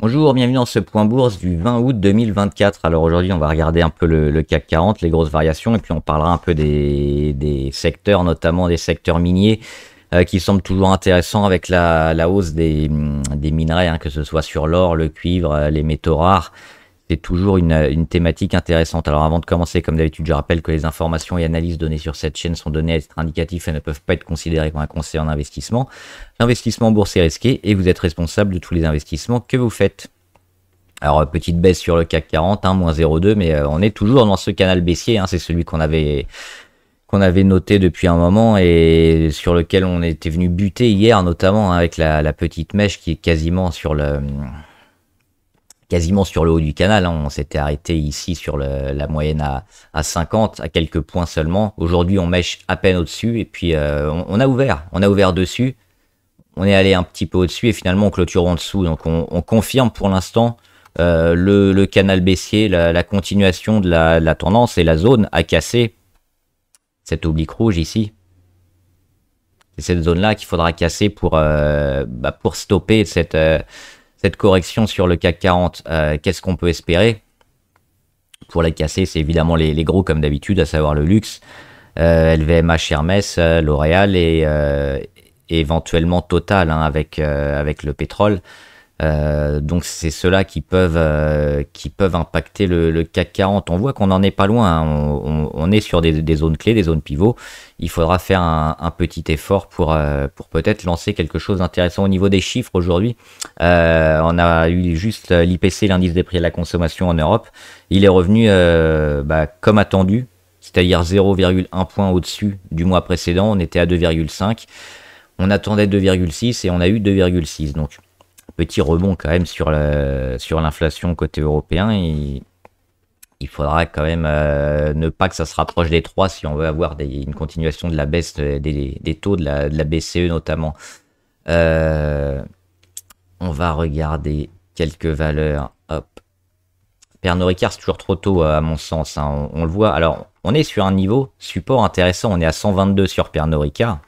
Bonjour, bienvenue dans ce point bourse du 20 août 2024. Alors aujourd'hui, on va regarder un peu le CAC 40, les grosses variations, et puis on parlera un peu des secteurs, notamment des secteurs miniers, qui semblent toujours intéressants avec la hausse des minerais, hein, que ce soit sur l'or, le cuivre, les métaux rares. C'est toujours une thématique intéressante. Alors avant de commencer, comme d'habitude, je rappelle que les informations et analyses données sur cette chaîne sont données à titre indicatif et ne peuvent pas être considérées comme un conseil en investissement. L'investissement en bourse est risqué et vous êtes responsable de tous les investissements que vous faites. Alors petite baisse sur le CAC 40, hein, moins 0,2, mais on est toujours dans ce canal baissier, hein, c'est celui qu'on avait noté depuis un moment et sur lequel on était venu buter hier, notamment, hein, avec la petite mèche qui est quasiment sur le haut du canal, hein. On s'était arrêté ici sur la moyenne à 50, à quelques points seulement. Aujourd'hui, on mèche à peine au-dessus et puis on a ouvert dessus. On est allé un petit peu au-dessus et finalement on clôture en dessous. Donc on confirme pour l'instant le canal baissier, la continuation de la tendance et la zone à casser cette oblique rouge ici. C'est cette zone-là qu'il faudra casser pour stopper cette correction sur le CAC 40. Qu'est-ce qu'on peut espérer pour la casser? C'est évidemment les gros comme d'habitude, à savoir le luxe, LVMH, Hermès, L'Oréal et éventuellement Total, hein, avec le pétrole. Donc c'est ceux-là qui peuvent impacter le CAC 40. On voit qu'on n'en est pas loin, hein. On est sur des zones clés, des zones pivots. Il faudra faire un petit effort pour peut-être lancer quelque chose d'intéressant au niveau des chiffres aujourd'hui. On a eu juste l'IPC, l'indice des prix à la consommation en Europe. Il est revenu comme attendu, c'est-à-dire 0,1 point au-dessus du mois précédent. On était à 2,5. On attendait 2,6 et on a eu 2,6. Donc petit rebond quand même sur l'inflation côté européen. Il faudra quand même ne pas que ça se rapproche des 3 si on veut avoir une continuation de la baisse des taux de la BCE notamment. On va regarder quelques valeurs. Hop. Pernod Ricard, c'est toujours trop tôt à mon sens, hein. On le voit. Alors, on est sur un niveau support intéressant. On est à 122 sur Pernod Ricard.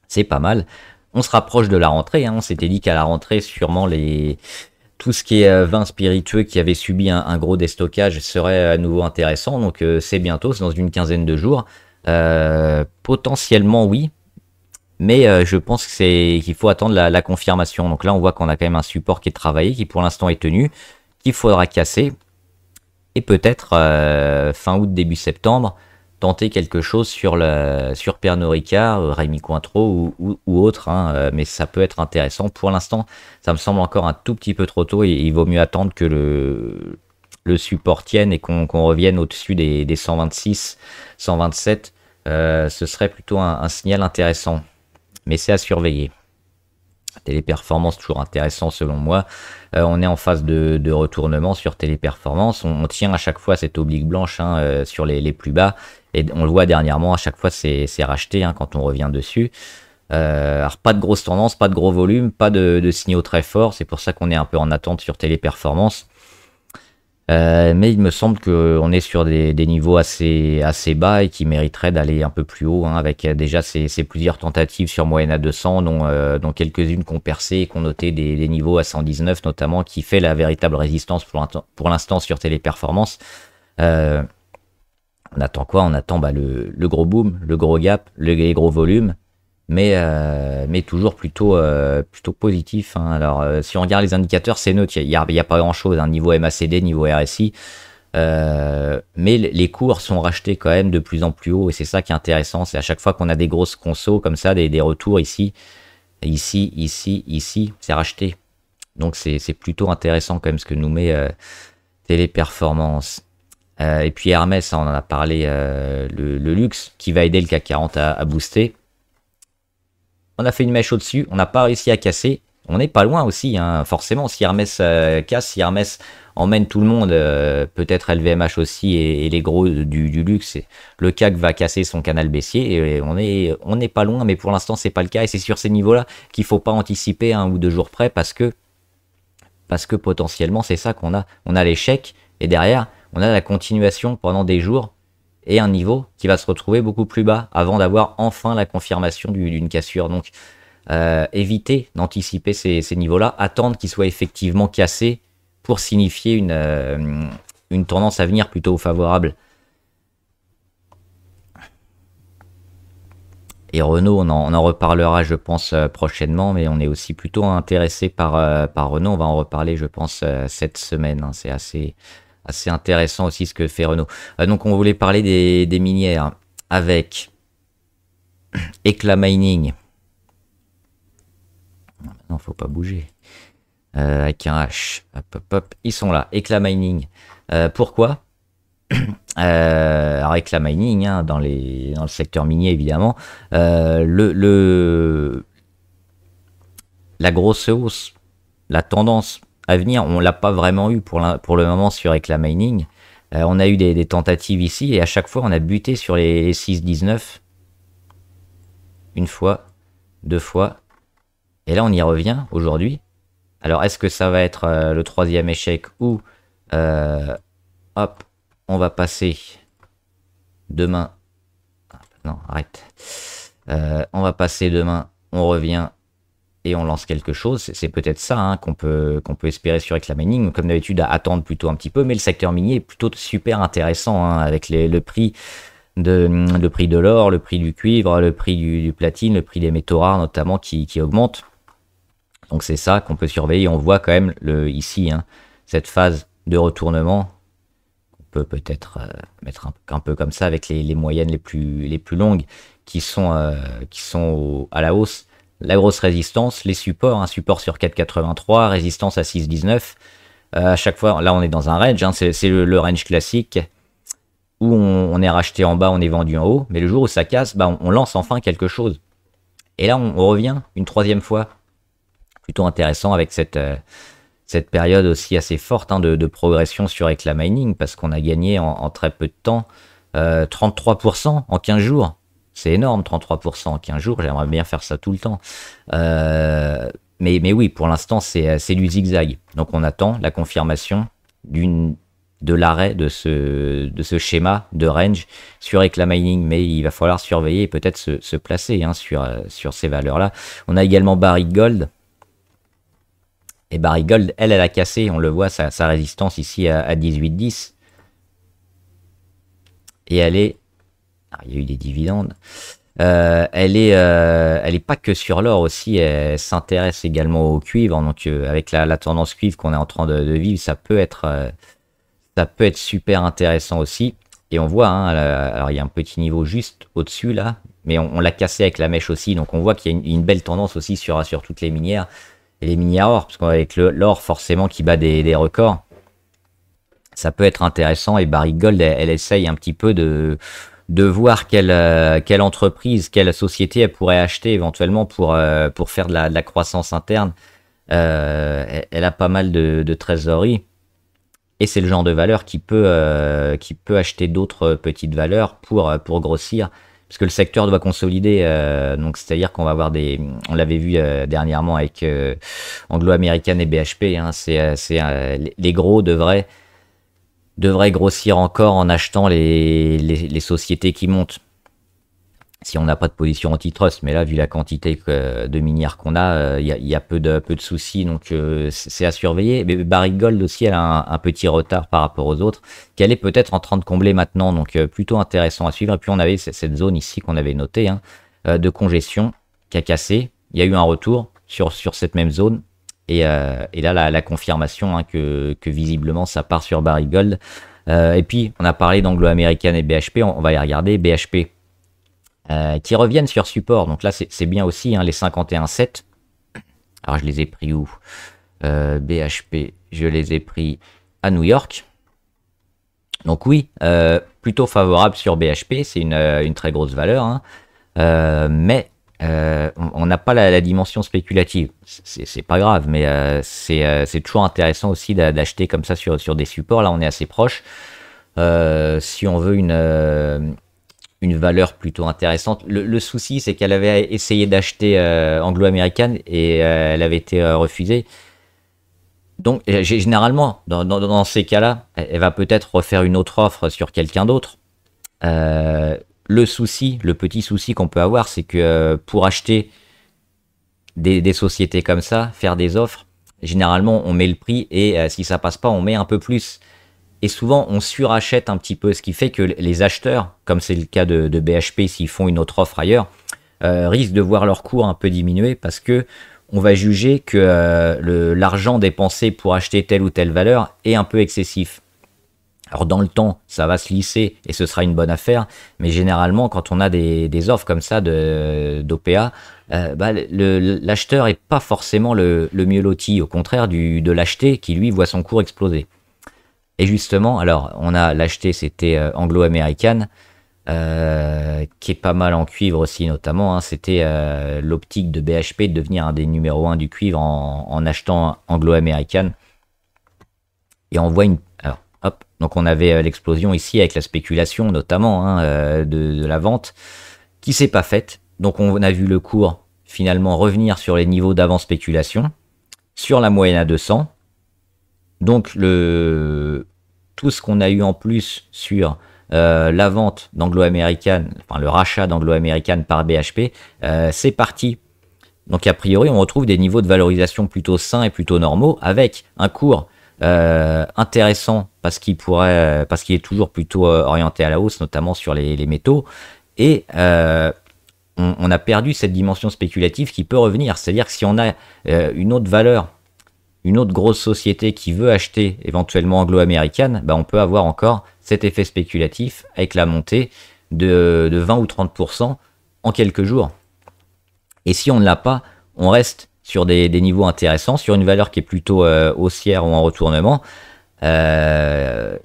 C'est pas mal. On se rapproche de la rentrée, hein. On s'était dit qu'à la rentrée, sûrement tout ce qui est vin spiritueux qui avait subi un gros déstockage serait à nouveau intéressant. Donc c'est bientôt, c'est dans une quinzaine de jours. Potentiellement oui, mais je pense qu'il faut attendre la confirmation. Donc là, on voit qu'on a quand même un support qui est travaillé, qui pour l'instant est tenu, qu'il faudra casser. Et peut-être fin août, début septembre, tenter quelque chose sur Pernod Ricard, Rémy Cointreau ou autre, hein, mais ça peut être intéressant. Pour l'instant, ça me semble encore un tout petit peu trop tôt et il vaut mieux attendre que le support tienne et qu'on revienne au-dessus des 126, 127. Ce serait plutôt un signal intéressant, mais c'est à surveiller. Téléperformance, toujours intéressant selon moi. On est en phase de retournement sur Téléperformance. On tient à chaque fois cette oblique blanche, hein, sur les plus bas. Et on le voit dernièrement, à chaque fois c'est racheté, hein, quand on revient dessus. Alors pas de grosse tendance, pas de gros volume, pas de signaux très forts. C'est pour ça qu'on est un peu en attente sur Téléperformance. Mais il me semble qu'on est sur des niveaux assez bas et qui mériteraient d'aller un peu plus haut, hein, avec déjà ces plusieurs tentatives sur moyenne à 200, dont quelques-unes qui ont percé et qui ont noté des niveaux à 119 notamment, qui fait la véritable résistance pour l'instant sur Téléperformance. On attend quoi? On attend le gros boom, le gros gap, les gros volumes, mais toujours plutôt positif, hein. Alors si on regarde les indicateurs, c'est neutre, il y a pas grand chose, hein, niveau MACD, niveau RSI, mais les cours sont rachetés quand même de plus en plus haut et c'est ça qui est intéressant. C'est à chaque fois qu'on a des grosses consos comme ça, des retours ici, c'est racheté. Donc c'est plutôt intéressant quand même ce que nous met Téléperformance. Et puis Hermès, on en a parlé, le luxe qui va aider le CAC 40 à booster. On a fait une mèche au-dessus, on n'a pas réussi à casser. On n'est pas loin aussi, hein. Forcément, si Hermès casse, si Hermès emmène tout le monde, peut-être LVMH aussi et les gros du luxe, le CAC va casser son canal baissier et on n'est pas loin, mais pour l'instant c'est pas le cas et c'est sur ces niveaux-là qu'il faut pas anticiper 1 ou 2 jours près parce que potentiellement c'est ça qu'on a. On a l'échec et derrière on a la continuation pendant des jours et un niveau qui va se retrouver beaucoup plus bas avant d'avoir enfin la confirmation d'une cassure. Donc éviter d'anticiper ces niveaux-là, attendre qu'ils soient effectivement cassés pour signifier une tendance à venir plutôt favorable. Et Renault, on en reparlera, je pense, prochainement, mais on est aussi plutôt intéressé par Renault. On va en reparler, je pense, cette semaine, hein. C'est assez intéressant aussi ce que fait Renault. Donc, on voulait parler des minières avec Eclat Mining. Non, faut pas bouger. Avec un H. Hop, hop, hop. Ils sont là. Eclat Mining. Pourquoi alors Eclat Mining, hein, dans le secteur minier évidemment, la grosse hausse, la tendance à venir, on l'a pas vraiment eu pour le moment sur Eclat Mining. On a eu des tentatives ici et à chaque fois on a buté sur les 6,19 une fois, deux fois, et là on y revient aujourd'hui. Alors est-ce que ça va être le troisième échec ou hop, on va passer demain. Non, arrête. On va passer demain, on revient et on lance quelque chose. C'est peut-être ça, hein, qu'on peut espérer sur Eclat Mining. Comme d'habitude, à attendre plutôt un petit peu, mais le secteur minier est plutôt super intéressant, hein, avec le prix de l'or, le prix du cuivre, le prix du platine, le prix des métaux rares notamment qui augmente. Donc c'est ça qu'on peut surveiller. On voit quand même ici, hein, cette phase de retournement. On peut peut-être mettre un peu comme ça avec les moyennes les plus longues qui sont à la hausse. La grosse résistance, les supports, un support sur 4,83, résistance à 6,19. À chaque fois, là on est dans un range, hein, c'est le range classique où on est racheté en bas, on est vendu en haut, mais le jour où ça casse, bah, on lance enfin quelque chose. Et là on revient une troisième fois. Plutôt intéressant avec cette période aussi assez forte, hein, de progression sur Eclat Mining, parce qu'on a gagné en très peu de temps 33% en 15 jours. C'est énorme, 33% en 15 jours, j'aimerais bien faire ça tout le temps. Mais oui, pour l'instant, c'est du zigzag. Donc on attend la confirmation de l'arrêt de ce schéma de range sur Eclat Mining, mais il va falloir surveiller et peut-être se placer, hein, sur ces valeurs-là. On a également Barrick Gold. Et Barrick Gold, elle a cassé, on le voit, sa résistance ici à 18,10. Et elle est... Ah, il y a eu des dividendes. Elle est pas que sur l'or aussi, elle s'intéresse également au cuivre. Donc avec la tendance cuivre qu'on est en train de vivre, ça peut être super intéressant aussi. Et on voit, hein, alors il y a un petit niveau juste au-dessus là, mais on l'a cassé avec la mèche aussi. Donc on voit qu'il y a une belle tendance aussi sur toutes les minières. Et les minières or, parce qu'avec l'or forcément qui bat des records, ça peut être intéressant. Et Barrick Gold, elle essaye un petit peu de voir quelle entreprise, quelle société elle pourrait acheter éventuellement pour faire de la croissance interne. Elle a pas mal de trésorerie. Et c'est le genre de valeur qui peut acheter d'autres petites valeurs pour grossir. Parce que le secteur doit consolider, donc c'est-à-dire qu'on va avoir on l'avait vu dernièrement avec Anglo-American et BHP, hein, les gros devraient grossir encore en achetant les sociétés qui montent. Si on n'a pas de position antitrust, mais là, vu la quantité de minières qu'on a, il y a peu de soucis, donc c'est à surveiller. Mais Barrick Gold aussi, elle a un petit retard par rapport aux autres, qu'elle est peut-être en train de combler maintenant, donc plutôt intéressant à suivre. Et puis on avait cette zone ici qu'on avait notée, hein, de congestion qui a cassé. Il y a eu un retour sur cette même zone, et là la confirmation, hein, que visiblement ça part sur Barrick Gold. Et puis on a parlé d'Anglo-American et BHP, on va y regarder. BHP. Qui reviennent sur support. Donc là, c'est bien aussi, hein, les 51,7. Alors, je les ai pris où? BHP, je les ai pris à New York. Donc oui, plutôt favorable sur BHP. C'est une très grosse valeur, hein. Mais on n'a pas la dimension spéculative. C'est pas grave, mais c'est toujours intéressant aussi d'acheter comme ça sur des supports. Là, on est assez proche. Si on veut une valeur plutôt intéressante. Le souci, c'est qu'elle avait essayé d'acheter Anglo-American et elle avait été refusée. Donc, généralement, dans ces cas-là, elle va peut-être refaire une autre offre sur quelqu'un d'autre. Le petit souci qu'on peut avoir, c'est que pour acheter des sociétés comme ça, faire des offres, généralement on met le prix et si ça passe pas, on met un peu plus. Et souvent on surachète un petit peu, ce qui fait que les acheteurs, comme c'est le cas de BHP s'ils font une autre offre ailleurs, risquent de voir leur cours un peu diminuer parce que on va juger que l'argent dépensé pour acheter telle ou telle valeur est un peu excessif. Alors dans le temps, ça va se lisser et ce sera une bonne affaire, mais généralement quand on a des offres comme ça d'OPA, l'acheteur est pas forcément le mieux loti, au contraire de l'acheter qui lui voit son cours exploser. Et justement, alors on a l'acheté, c'était Anglo-American, qui est pas mal en cuivre aussi notamment, hein. C'était l'optique de BHP de devenir un des numéros 1 du cuivre en achetant Anglo-American. Et on voit alors, hop, donc on avait l'explosion ici avec la spéculation notamment, hein, de la vente qui s'est pas faite. Donc on a vu le cours finalement revenir sur les niveaux d'avant spéculation, sur la moyenne à 200. Donc tout ce qu'on a eu en plus sur la vente d'Anglo-American, enfin le rachat d'Anglo-American par BHP, c'est parti. Donc a priori on retrouve des niveaux de valorisation plutôt sains et plutôt normaux, avec un cours intéressant parce qu'il est toujours plutôt orienté à la hausse, notamment sur les métaux, et on a perdu cette dimension spéculative qui peut revenir. C'est-à-dire que si on a une autre valeur, une autre grosse société qui veut acheter éventuellement Anglo-American, on peut avoir encore cet effet spéculatif avec la montée de 20 ou 30% en quelques jours. Et si on ne l'a pas, on reste sur des niveaux intéressants, sur une valeur qui est plutôt haussière ou en retournement, avec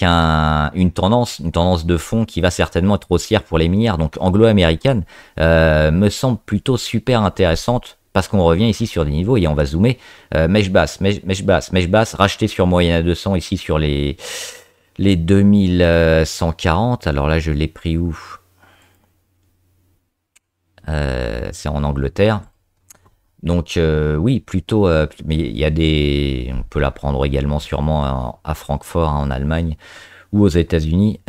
une tendance de fond qui va certainement être haussière pour les minières. Donc Anglo-American me semble plutôt super intéressante, parce qu'on revient ici sur des niveaux, et on va zoomer, mèche basse, racheté sur moyenne à 200 ici sur les 2140. Alors là je l'ai pris où? C'est en Angleterre. Donc oui, plutôt, mais il y a on peut la prendre également sûrement à Francfort, hein, en Allemagne, ou aux États-Unis.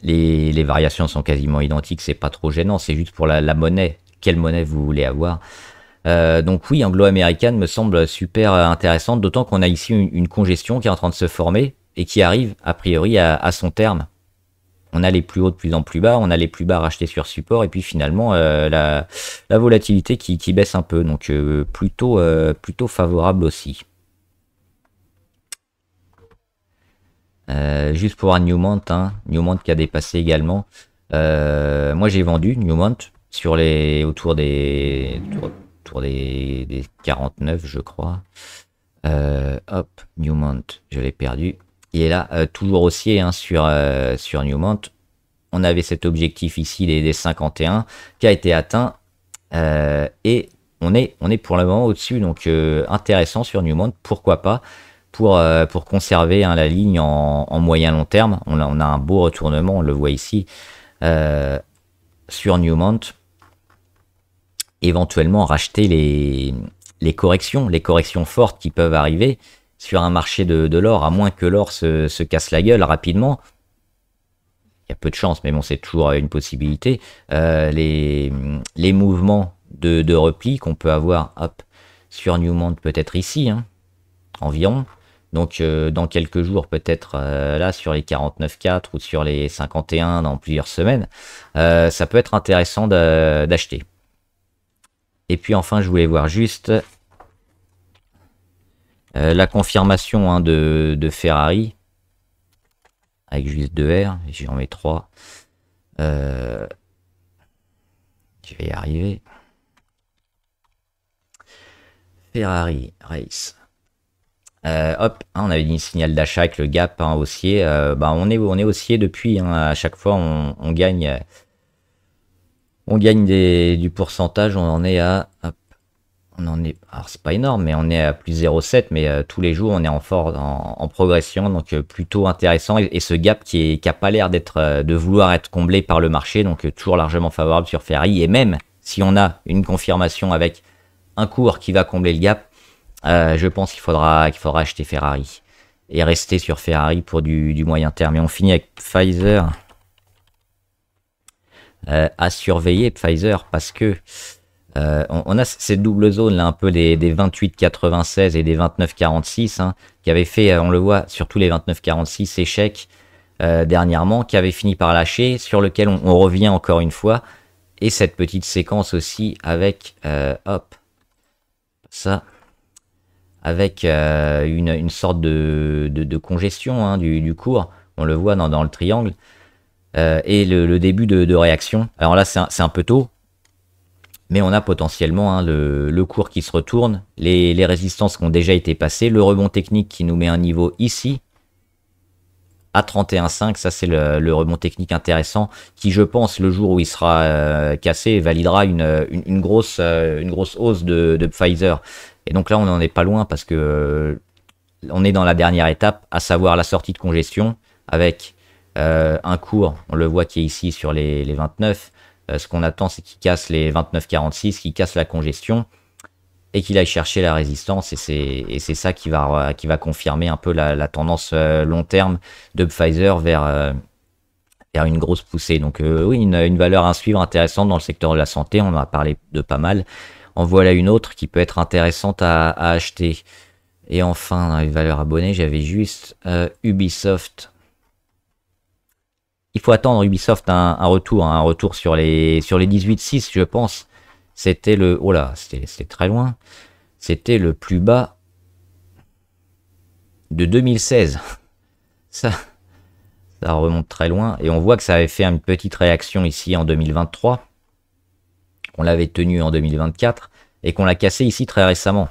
Les variations sont quasiment identiques, c'est pas trop gênant, c'est juste pour la monnaie. Quelle monnaie vous voulez avoir? Donc oui, Anglo-American me semble super intéressante, d'autant qu'on a ici une congestion qui est en train de se former et qui arrive a priori à son terme. On a les plus hauts de plus en plus bas, on a les plus bas rachetés sur support, et puis finalement la volatilité qui baisse un peu, donc plutôt favorable aussi. Juste pour voir Newmont, hein, Newmont qui a dépassé également. Moi j'ai vendu Newmont sur autour des 49, je crois. Hop, Newmont, je l'ai perdu. Il est là, toujours haussier, hein, sur Newmont. On avait cet objectif ici des 51 qui a été atteint, et on est pour le moment au-dessus, donc intéressant sur Newmont, pourquoi pas, pour conserver, hein, la ligne en moyen long terme. On a un beau retournement, on le voit ici, sur Newmont. Éventuellement racheter les corrections fortes qui peuvent arriver sur un marché de l'or, à moins que l'or se casse la gueule rapidement. Il y a peu de chance, mais bon, c'est toujours une possibilité. Les mouvements de repli qu'on peut avoir, hop, sur Newmont, peut-être ici, hein, environ. Donc dans quelques jours, peut-être là sur les 49,4 ou sur les 51 dans plusieurs semaines, ça peut être intéressant d'acheter. Et puis enfin, je voulais voir juste la confirmation, hein, de Ferrari, avec juste 2 R, j'en mets 3. Je vais y arriver. Ferrari Race. Hop, hein, on avait dit signal d'achat avec le gap, hein, haussier. On est haussier depuis, hein, à chaque fois on gagne. On gagne du pourcentage, on en est à... Hop, alors c'est pas énorme, mais on est à plus 0,7, mais tous les jours on est en progression, donc plutôt intéressant. Et ce gap qui a pas l'air de vouloir être comblé par le marché, donc toujours largement favorable sur Ferrari. Et même si on a une confirmation avec un cours qui va combler le gap, je pense qu'il faudra acheter Ferrari et rester sur Ferrari pour du moyen terme. Et on finit avec Pfizer. À surveiller Pfizer, parce que On a cette double zone là, un peu des 28,96 et des 29,46, hein, qui avait fait, on le voit, surtout les 29,46 échecs dernièrement, qui avait fini par lâcher, sur lequel on revient encore une fois, et cette petite séquence aussi avec, hop, ça, avec une sorte de congestion hein, du cours, on le voit dans le triangle, et le début de réaction. Alors là, c'est un peu tôt, mais on a potentiellement hein, le cours qui se retourne, les résistances qui ont déjà été passées, le rebond technique qui nous met un niveau ici, à 31,5, ça c'est le rebond technique intéressant, qui je pense le jour où il sera cassé, validera une grosse hausse de Pfizer. Et donc là on n'en est pas loin parce que on est dans la dernière étape, à savoir la sortie de congestion, avec un cours, on le voit qui est ici sur les 29, ce qu'on attend, c'est qu'il casse les 29,46, qu'il casse la congestion et qu'il aille chercher la résistance. Et c'est ça qui va confirmer un peu la tendance long terme de Pfizer vers une grosse poussée. Donc oui, une valeur à suivre intéressante dans le secteur de la santé. On en a parlé de pas mal. En voilà une autre qui peut être intéressante à acheter. Et enfin, dans les valeurs abonnées, j'avais juste Ubisoft. Il faut attendre Ubisoft un retour sur les 18,6 je pense. C'était le... Oh là, c'était très loin. C'était le plus bas de 2016. Ça remonte très loin. Et on voit que ça avait fait une petite réaction ici en 2023. On l'avait tenu en 2024. Et qu'on l'a cassé ici très récemment.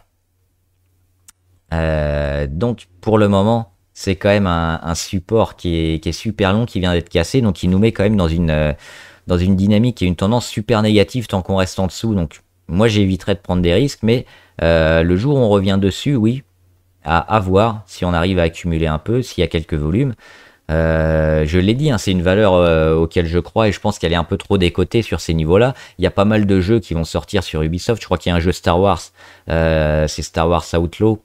Donc pour le moment... C'est quand même un support qui est super long, qui vient d'être cassé, donc il nous met quand même dans une dynamique et une tendance super négative tant qu'on reste en dessous. Donc moi j'éviterais de prendre des risques, mais le jour où on revient dessus, oui, à voir si on arrive à accumuler un peu, s'il y a quelques volumes. Je l'ai dit, hein, c'est une valeur auquel je crois et je pense qu'elle est un peu trop décotée sur ces niveaux-là. Il y a pas mal de jeux qui vont sortir sur Ubisoft. Je crois qu'il y a un jeu Star Wars, c'est Star Wars Outlaw.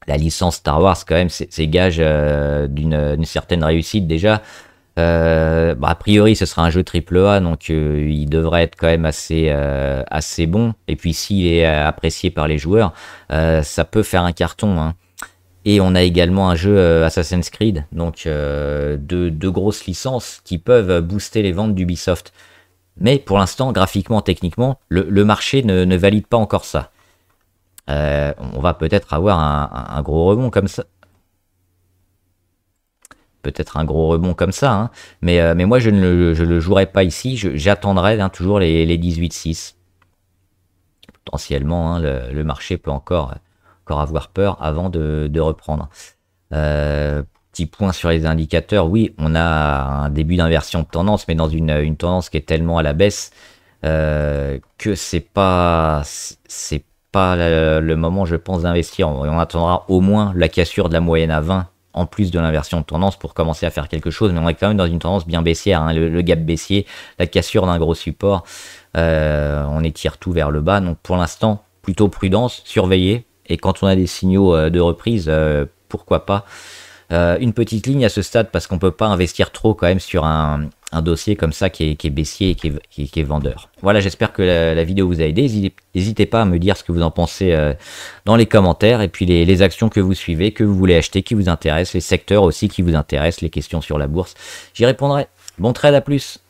La licence Star Wars, quand même, c'est gage d'une certaine réussite déjà. A priori, ce sera un jeu AAA, donc il devrait être quand même assez bon. Et puis, s'il est apprécié par les joueurs, ça peut faire un carton. Hein. Et on a également un jeu Assassin's Creed, donc deux grosses licences qui peuvent booster les ventes d'Ubisoft. Mais pour l'instant, graphiquement, techniquement, le marché ne valide pas encore ça. On va peut-être avoir un gros rebond comme ça. Peut-être un gros rebond comme ça, hein. Mais moi je ne le jouerai pas ici. J'attendrai hein, toujours les 18,6. Potentiellement, hein, le marché peut encore avoir peur avant de reprendre. Petit point sur les indicateurs. Oui, on a un début d'inversion de tendance, mais dans une tendance qui est tellement à la baisse que c'est pas le moment, je pense, d'investir. On attendra au moins la cassure de la moyenne à 20 en plus de l'inversion de tendance pour commencer à faire quelque chose, mais on est quand même dans une tendance bien baissière, hein, le gap baissier, la cassure d'un gros support, on étire tout vers le bas, donc pour l'instant, plutôt prudence, surveiller, et quand on a des signaux de reprise, pourquoi pas une petite ligne à ce stade, parce qu'on peut pas investir trop quand même sur un dossier comme ça qui est baissier et qui est vendeur. Voilà, j'espère que la vidéo vous a aidé. N'hésitez pas à me dire ce que vous en pensez dans les commentaires, et puis les actions que vous suivez, que vous voulez acheter, qui vous intéressent, les secteurs aussi qui vous intéressent, les questions sur la bourse. J'y répondrai. Bon trade, à plus.